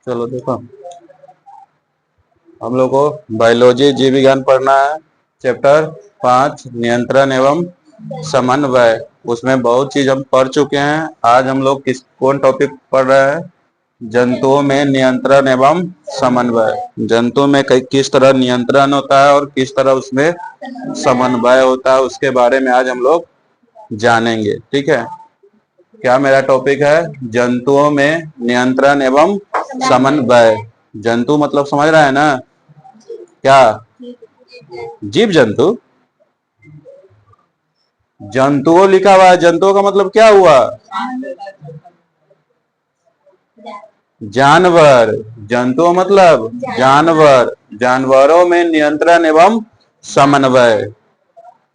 चलो देखो, हम लोग को बायोलॉजी जीव विज्ञान पढ़ना है। चैप्टर 5 नियंत्रण एवं समन्वय। उसमें बहुत चीज हम पढ़ चुके हैं। आज हम लोग कौन टॉपिक पढ़ रहे हैं? जंतुओं में नियंत्रण एवं समन्वय। जंतु में किस तरह नियंत्रण होता है और किस तरह उसमें समन्वय होता है, उसके बारे में आज हम लोग जानेंगे। ठीक है, क्या मेरा टॉपिक है? जंतुओं में नियंत्रण एवं समन्वय। जंतु मतलब समझ रहा है ना? क्या? जीव जंतु। जंतुओं लिखा हुआ है, जंतुओं का मतलब क्या हुआ? जानवर। जंतु मतलब जानवर। जानवरों में नियंत्रण एवं समन्वय।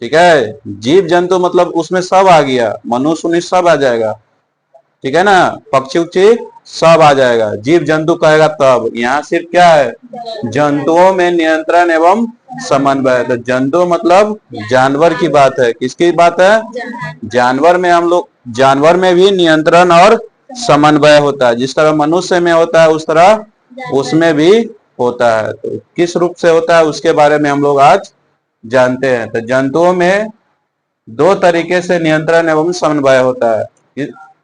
ठीक है, जीव जंतु मतलब उसमें सब आ गया, मनुष्य उन्नीस सब आ जाएगा। ठीक है ना, पक्षी उक्षी सब आ जाएगा। जीव जंतु कहेगा तब। यहाँ सिर्फ क्या है? जंतुओं में नियंत्रण एवं समन्वय। तो जंतु मतलब जानवर की बात है। किसकी बात है? जानवर में हम लोग, जानवर में भी नियंत्रण और समन्वय होता है। जिस तरह मनुष्य में होता है उस तरह उसमें भी होता है। तो किस रूप से होता है उसके बारे में हम लोग आज जानते हैं। तो जंतुओं में दो तरीके से नियंत्रण एवं समन्वय होता है।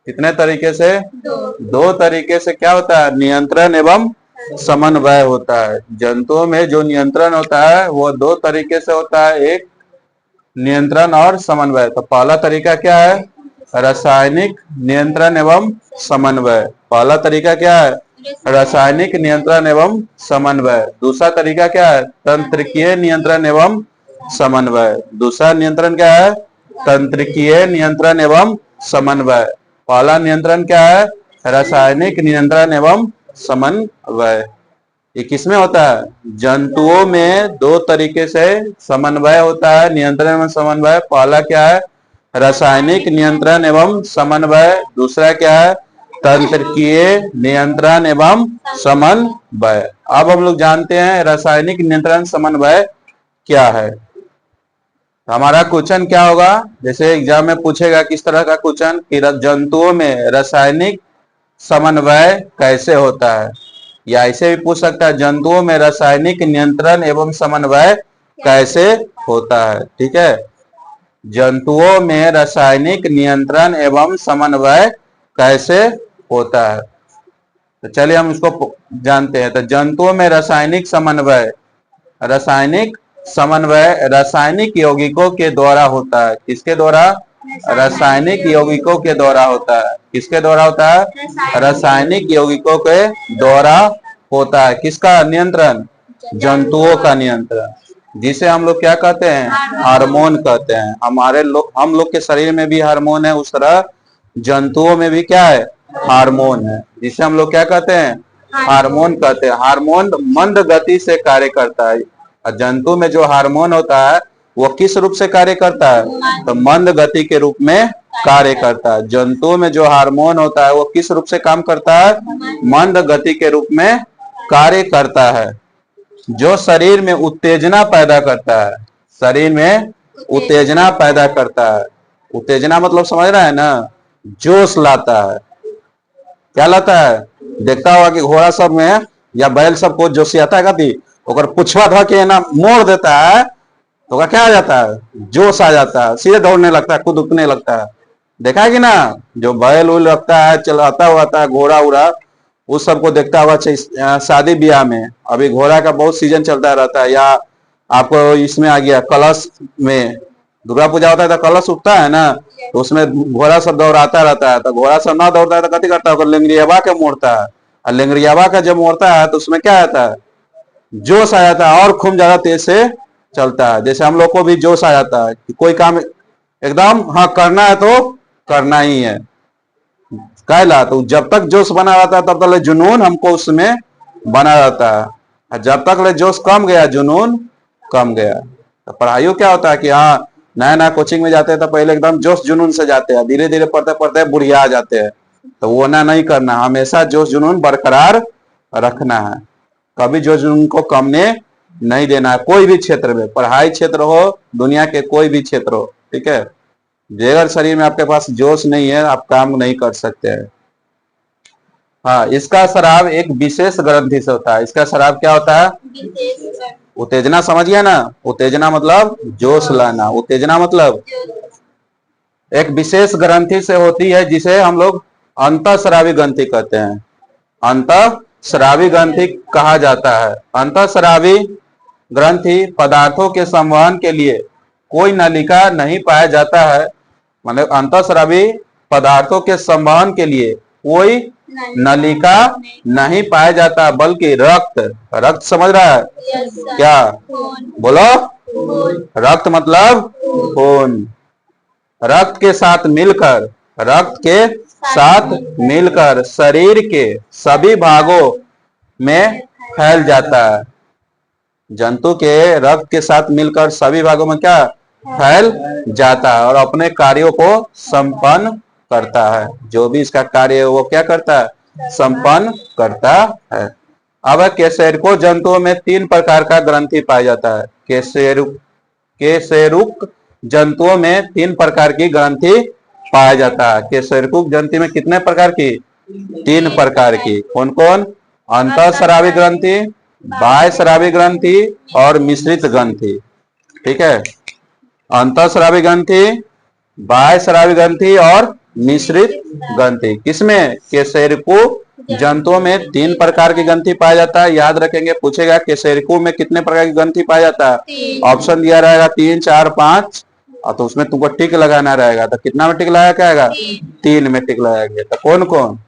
कितने तरीके से? दो तरीके से क्या होता है? नियंत्रण एवं समन्वय होता है। जंतुओं में जो नियंत्रण होता है वो दो तरीके से होता है, एक नियंत्रण और समन्वय। तो पहला तरीका क्या है? रासायनिक नियंत्रण एवं समन्वय। पहला तरीका क्या है? रासायनिक नियंत्रण एवं समन्वय। दूसरा तरीका क्या है? तंत्रिकीय नियंत्रण एवं समन्वय। दूसरा नियंत्रण क्या है? तंत्रिकीय नियंत्रण एवं समन्वय। पहला नियंत्रण क्या है? रासायनिक नियंत्रण एवं समन्वय। ये किसमें होता है? जंतुओं में दो तरीके से समन्वय होता है, नियंत्रण एवं समन्वय। पहला क्या है? रासायनिक नियंत्रण एवं समन्वय। दूसरा क्या है? तंत्रिकीय नियंत्रण एवं समन्वय। अब हम लोग जानते हैं रासायनिक नियंत्रण समन्वय क्या है। हमारा क्वेश्चन क्या होगा? जैसे एग्जाम में पूछेगा किस तरह का क्वेश्चन कि जंतुओं में रासायनिक समन्वय कैसे होता है, या ऐसे भी पूछ सकता है जंतुओं में रासायनिक नियंत्रण एवं समन्वय कैसे होता है। ठीक है, जंतुओं में रासायनिक नियंत्रण एवं समन्वय कैसे होता है। तो चलिए हम इसको जानते हैं। तो जंतुओं में रासायनिक समन्वय, रासायनिक समन्वय रासायनिक यौगिकों के द्वारा होता है। किसके द्वारा? रासायनिक यौगिकों के द्वारा होता है। किसके द्वारा होता है? रासायनिक यौगिकों के द्वारा होता है। किसका नियंत्रण? जंतुओं का नियंत्रण, जिसे हम लोग क्या कहते हैं? हार्मोन कहते हैं। हम लोग के शरीर में भी हार्मोन है, उस तरह जंतुओं में भी क्या है? हार्मोन है, जिसे हम लोग क्या कहते हैं? हार्मोन कहते हैं। हार्मोन मंद गति से कार्य करता है। जंतु में जो हार्मोन होता है वो किस रूप से कार्य करता है? तो मंद गति के रूप में कार्य करता है। जंतु में जो हार्मोन होता है वो किस रूप से काम करता है? मंद गति के रूप में कार्य करता है, जो शरीर में उत्तेजना पैदा करता है। शरीर में उत्तेजना पैदा करता है। उत्तेजना मतलब समझ रहा है ना? जोश लाता है। क्या लाता है? देखता होगा कि घोड़ा सब में या बैल सब को जोशियाता है कथी, ओकर पुछवा ध के ना मोड़ देता है तो क्या आ जाता है? जोश आ जाता है, सीधे दौड़ने लगता है, खुद उठने लगता है। देखा है कि ना? जो बैल उल रखता है, चलाता हुआ था घोड़ा उड़ा, उस सबको देखता हुआ शादी ब्याह में। अभी घोड़ा का बहुत सीजन चलता रहता है, या आपको इसमें आ गया कलश में, दुर्गा पूजा होता है तो कलश उठता है ना, तो उसमें घोड़ा सब दौड़ाता रहता है। तो घोड़ा सब ना दौड़ता है तो कथी करता है? लेंगरियाबा के मोड़ता है। और लेंगरियाबा का जब मोड़ता है तो उसमें क्या आता है? जोश आ जाता है और खूब ज्यादा तेज से चलता है। जैसे हम लोग को भी जोश आ जाता है कि कोई काम एकदम हाँ करना है तो करना ही है। कहला तो जब तक जोश बना रहता है तब तक जुनून हमको उसमें बना रहता है। जब तक जोश कम गया, जुनून कम गया। तो पढ़ाइयों क्या होता है कि हाँ नया नया कोचिंग में जाते हैं तो पहले एकदम जोश जुनून से जाते हैं, धीरे धीरे पढ़ते पढ़ते बुढ़िया आ जाते हैं। तो वो ना नहीं करना, हमेशा जोश जुनून बरकरार रखना है। कभी जोश जुनून को कमने नहीं देना है, कोई भी क्षेत्र में, पढ़ाई क्षेत्र हो, दुनिया के कोई भी क्षेत्र हो। ठीक है, अगर शरीर में आपके पास जोश नहीं है आप काम नहीं कर सकते हैं। हाँ, इसका स्राव एक विशेष ग्रंथि से होता है। इसका स्राव क्या होता है? उत्तेजना, समझ गया ना? उत्तेजना मतलब जोश लाना, उत्तेजना मतलब एक विशेष ग्रंथि से होती है जिसे हम लोग अंतःस्रावी ग्रंथि कहते हैं। अंतःस्रावी ग्रंथि कहा जाता है। अंतःस्रावी ग्रंथि पदार्थों के संवहन के लिए कोई नलिका नहीं पाया जाता है। मतलब अंतःस्रावी पदार्थों के संवहन के लिए कोई नलिका नहीं पाया जाता, बल्कि रक्त, रक्त समझ रहा है क्या? बोलो, रक्त मतलब खून। रक्त के साथ मिलकर, रक्त के साथ मिलकर शरीर के सभी भागों में फैल जाता है। जंतु के रक्त के साथ मिलकर सभी भागों में क्या फैल जाता है और अपने कार्यों को संपन्न करता है। जो भी इसका कार्य है वो क्या करता है? संपन्न करता है। अब केशेरुक जंतुओं में 3 प्रकार का ग्रंथि पाया जाता है। केशेरुक जंतुओं में 3 प्रकार की ग्रंथि पाया जाता है। केशेरुक जंतु में कितने प्रकार की? 3 प्रकार की। कौन कौन? अंतःस्रावी ग्रंथि, बाह्यस्रावी ग्रंथि और मिश्रित ग्रंथि। ठीक है, अंतःस्रावी ग्रंथि, बाह्यस्रावी ग्रंथि और मिश्रित ग्रंथि। किसमें? केशेरुक जंतुओं में 3 प्रकार की ग्रंथि पाया जाता है। याद रखेंगे, पूछेगा केशेरुक में कितने प्रकार की ग्रंथि पाया जाता है? ऑप्शन दिया रहेगा 3, 4, 5, और तो उसमें तुमको टिक लगाना रहेगा। तो कितना में टिक लगाया जाएगा? 3 में टिक लगाएंगे। तो कौन कौन?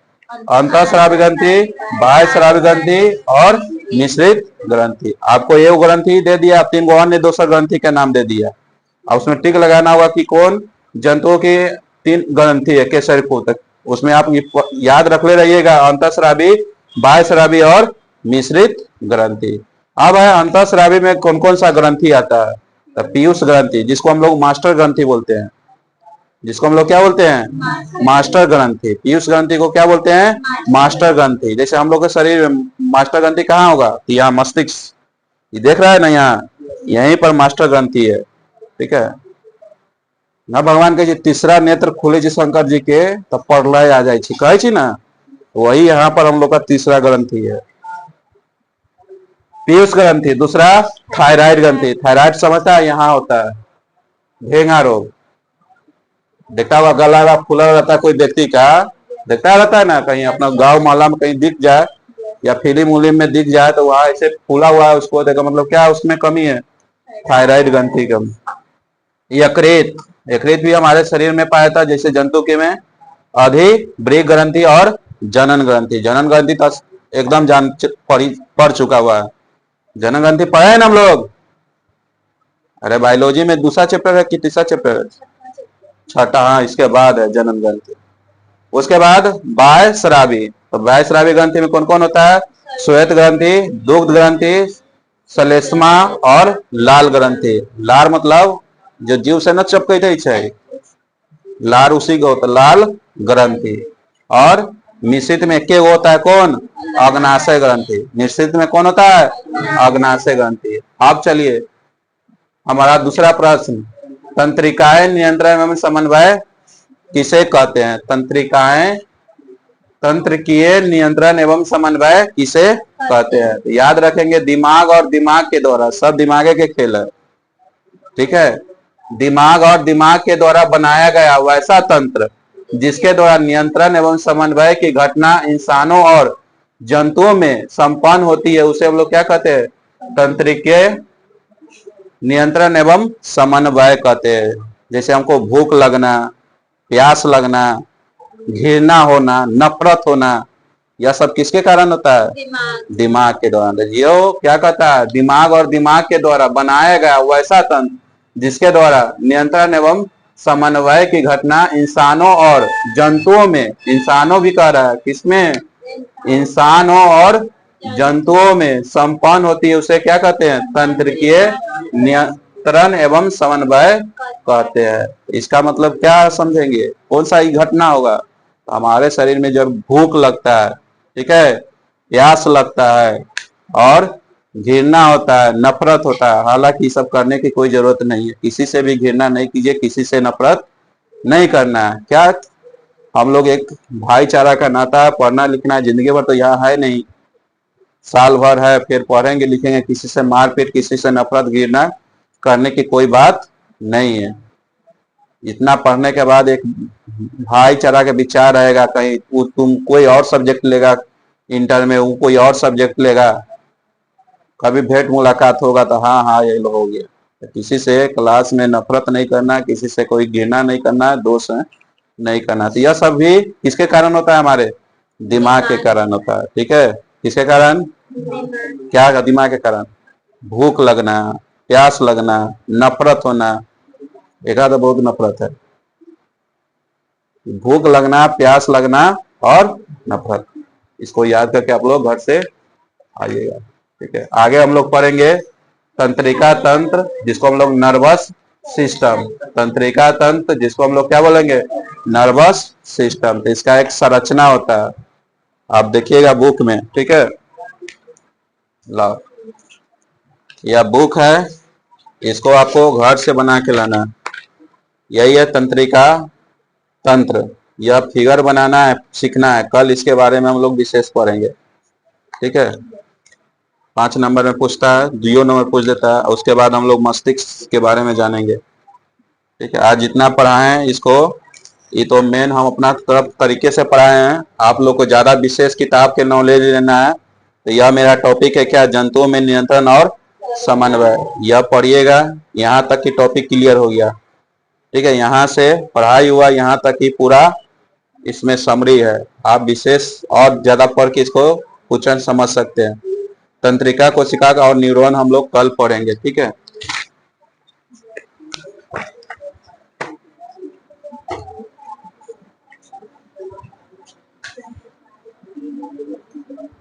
अंतःस्रावी ग्रंथि, बाह्यस्रावी ग्रंथि और मिश्रित ग्रंथि। आपको ये ग्रंथि दे दिया, 3 गो अन्य दोसर ग्रंथि का नाम दे दिया। अब उसमें टिक लगाना होगा कि कौन जंतुओं की 3 ग्रंथि है केशेरुक तक। उसमें आप याद रख ले रहिएगा, अंतःस्रावी, बाह्यस्रावी और मिश्रित ग्रंथि। अब है अंतःस्रावी में कौन कौन सा ग्रंथि आता है? तो पीयूष ग्रंथि, जिसको हम लोग मास्टर ग्रंथि बोलते हैं। जिसको हम लोग क्या बोलते हैं? मास्टर ग्रंथि। पीयूष ग्रंथि को क्या बोलते हैं? मास्टर ग्रंथि। जैसे हम लोग के शरीर में मास्टर ग्रंथि कहाँ होगा? यहाँ मस्तिष्क, ये देख रहा है ना, यहाँ यहीं पर मास्टर ग्रंथि है। ठीक है ना? भगवान के तीसरा नेत्र खुले जी शंकर जी के, तब प्रलय आ जाए कहे छी ना, वही यहाँ पर हम लोग का तीसरा ग्रंथि है, पीयूष ग्रंथि। दूसरा थायराइड ग्रंथि। थायराइड समझता है? यहाँ होता है घेंगा रोग। देखा हुआ गला फूला रहता है कोई व्यक्ति का, देखता रहता है ना, कहीं अपना गांव मोहल्ला में कहीं दिख जाए या फिल्म उलिम में दिख जाए तो वहां ऐसे फूला हुआ है, उसको देखा मतलब क्या उसमें कमी है? थायराइड ग्रंथि कम। यकृत, यकृत भी हमारे शरीर में पाया था। जैसे जंतु के में अधिवृक्क ग्रंथि और जनन ग्रंथि। जनन ग्रंथि तो एकदम पढ़ चुका हुआ है। जनन ग्रंथि पढ़े हैं ना हम लोग? अरे बायोलॉजी में दूसरा चैप्टर है कि तीसरा चैप्टर है? छठा। हाँ, इसके बाद है जनन ग्रंथि। उसके बाद बाह्यस्रावी। तो बाह्यस्रावी ग्रंथि में कौन कौन होता है? श्वेत ग्रंथि, दुग्ध ग्रंथि, श्लेष्मा और लाल ग्रंथि। लाल मतलब जो जीव से न चिपकते है, लाल उसी को होता है लाल ग्रंथि। और मिश्रित में एक होता है कौन? अग्नाशय ग्रंथि। मिश्रित में कौन होता है? अग्नाशय ग्रंथि। अब चलिए हमारा दूसरा प्रश्न, तंत्रिकाएं नियंत्रण एवं समन्वय किसे कहते हैं? तंत्रिकाएं, तंत्रिकीय नियंत्रण एवं समन्वय किसे कहते हैं? तो याद रखेंगे, दिमाग और दिमाग के द्वारा, सब दिमागे के खेल है। ठीक है, दिमाग और दिमाग के द्वारा बनाया गया वैसा तंत्र जिसके द्वारा नियंत्रण एवं समन्वय की घटना इंसानों और जंतुओं में संपन्न होती है, उसे हम लोग क्या कहते हैं? तंत्रिकीय नियंत्रण एवं समन्वय कहते हैं। जैसे हमको भूख लगना, प्यास लगना, घृणा होना, नफरत होना, यह सब किसके कारण होता है? दिमाग के द्वारा। यो क्या कहता है? दिमाग और दिमाग के द्वारा बनाया गया वैसा तंत्र जिसके द्वारा नियंत्रण एवं समन्वय की घटना इंसानों और जंतुओं में, इंसानों भी कह रहा है, किसमें? इंसानों और जंतुओं में संपन्न होती है, उसे क्या कहते हैं? तंत्रिकीय नियंत्रण एवं समन्वय कहते हैं। इसका मतलब क्या समझेंगे? कौन सा ही घटना होगा? हमारे शरीर में जब भूख लगता है, ठीक है, प्यास लगता है और घृणा होता है, नफरत होता है। हालांकि सब करने की कोई जरूरत नहीं है, किसी से भी घृणा नहीं कीजिए, किसी से नफरत नहीं करना है। क्या हम लोग एक भाईचारा का नाता है, पढ़ना लिखना जिंदगी भर तो यहाँ है नहीं, साल भर है फिर पढ़ेंगे लिखेंगे, किसी से मारपीट किसी से नफरत गिरना करने की कोई बात नहीं है। इतना पढ़ने के बाद एक भाईचारा का विचार रहेगा, कहीं तुम कोई और सब्जेक्ट लेगा इंटर में, वो कोई और सब्जेक्ट लेगा, कभी भेंट मुलाकात होगा तो हाँ हाँ ये लो हो गया। तो किसी से क्लास में नफरत नहीं करना, किसी से कोई घृणा नहीं करना, दोष नहीं करना। तो यह सब भी किसके कारण होता है? हमारे दिमाग के कारण होता है। ठीक है, किसके कारण? क्या? दिमाग के कारण। भूख लगना, प्यास लगना, नफरत होना। एक तो बहुत नफरत है, भूख लगना, प्यास लगना और नफरत। इसको याद करके आप लोग घर से आइएगा। ठीक है, आगे हम लोग पढ़ेंगे तंत्रिका तंत्र, जिसको हम लोग नर्वस सिस्टम। तंत्रिका तंत्र जिसको हम लोग क्या बोलेंगे? Nervous system. तो इसका एक संरचना होता है, आप देखिएगा बुक में। ठीक है, लो यह बुक है, इसको आपको घर से बना के लाना। यही है तंत्रिका तंत्र। यह फिगर बनाना है, सीखना है, कल इसके बारे में हम लोग विशेष पढ़ेंगे। ठीक है, 5 नंबर में पूछता है, 2 नंबर पूछ देता है, उसके बाद हम लोग मस्तिष्क के बारे में जानेंगे। ठीक है, आज जितना पढ़ाए हैं इसको, ये तो मेन हम अपना तरफ तरीके से पढ़ाए हैं। आप लोग को ज्यादा विशेष किताब के नॉलेज लेना है तो यह मेरा टॉपिक है, क्या? जंतुओं में नियंत्रण और समन्वय। यह पढ़िएगा, यहाँ तक की टॉपिक क्लियर हो गया। ठीक है, यहाँ से पढ़ाई हुआ, यहाँ तक ही पूरा इसमें समरी है। आप विशेष और ज्यादा पढ़ के इसको क्वेश्चन समझ सकते हैं। तंत्रिका कोशिका और न्यूरॉन हम लोग कल पढ़ेंगे। ठीक है।